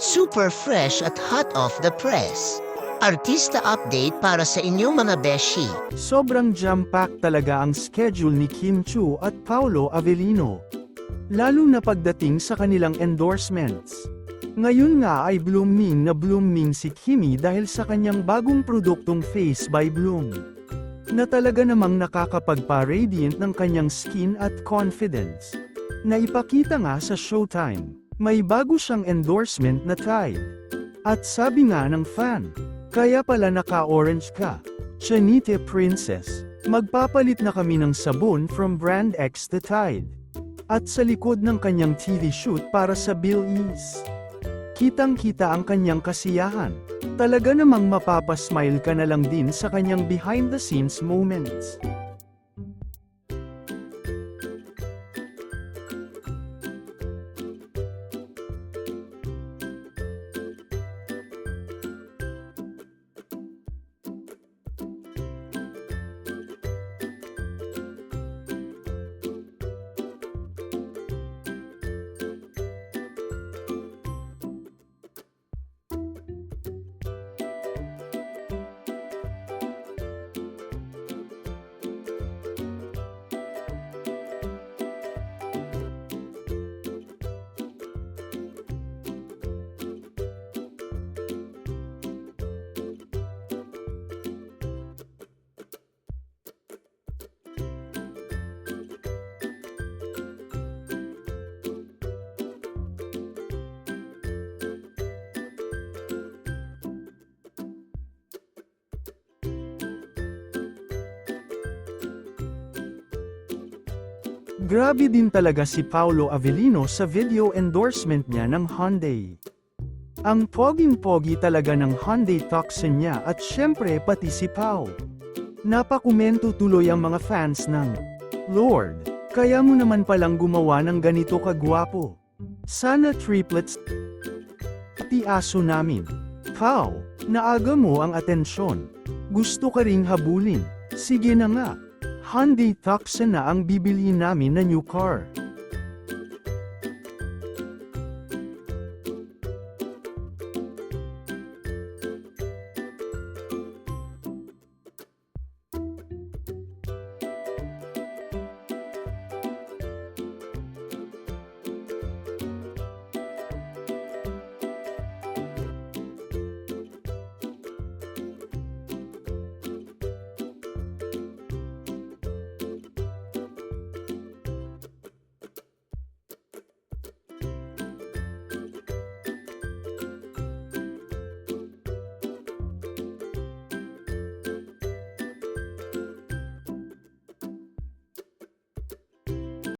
Super fresh at hot off the press. Artista update para sa inyong mga beshi. Sobrang jam-packed talaga ang schedule ni Kim Chiu at Paolo Avellino. Lalo na pagdating sa kanilang endorsements. Ngayon nga ay blooming na blooming si Kimi dahil sa kanyang bagong produktong Face by Bloom. Na talaga namang nakakapagpa-radiant ng kanyang skin at confidence. Naipakita nga sa Showtime, may bago siyang endorsement na Tide. At sabi nga ng fan, kaya pala naka-orange ka, Chanite Princess, magpapalit na kami ng sabon from brand X to Tide. At sa likod ng kanyang TV shoot para sa Billys, kitang-kita ang kanyang kasiyahan. Talaga namang mapapasmile ka na lang din sa kanyang behind-the-scenes moments. Grabe din talaga si Paolo Avellino sa video endorsement niya ng Hyundai. Ang poging-pogi talaga ng Hyundai Tucson niya at syempre pati si Pao. Napakomento tuloy ang mga fans ng, "Lord, kaya mo naman palang gumawa ng ganito kagwapo. Sana triplets pati aso namin. Pao, naaga mo ang atensyon. Gusto ka ring habulin. Sige na nga. Hyundai Tucson na ang bibili namin na new car."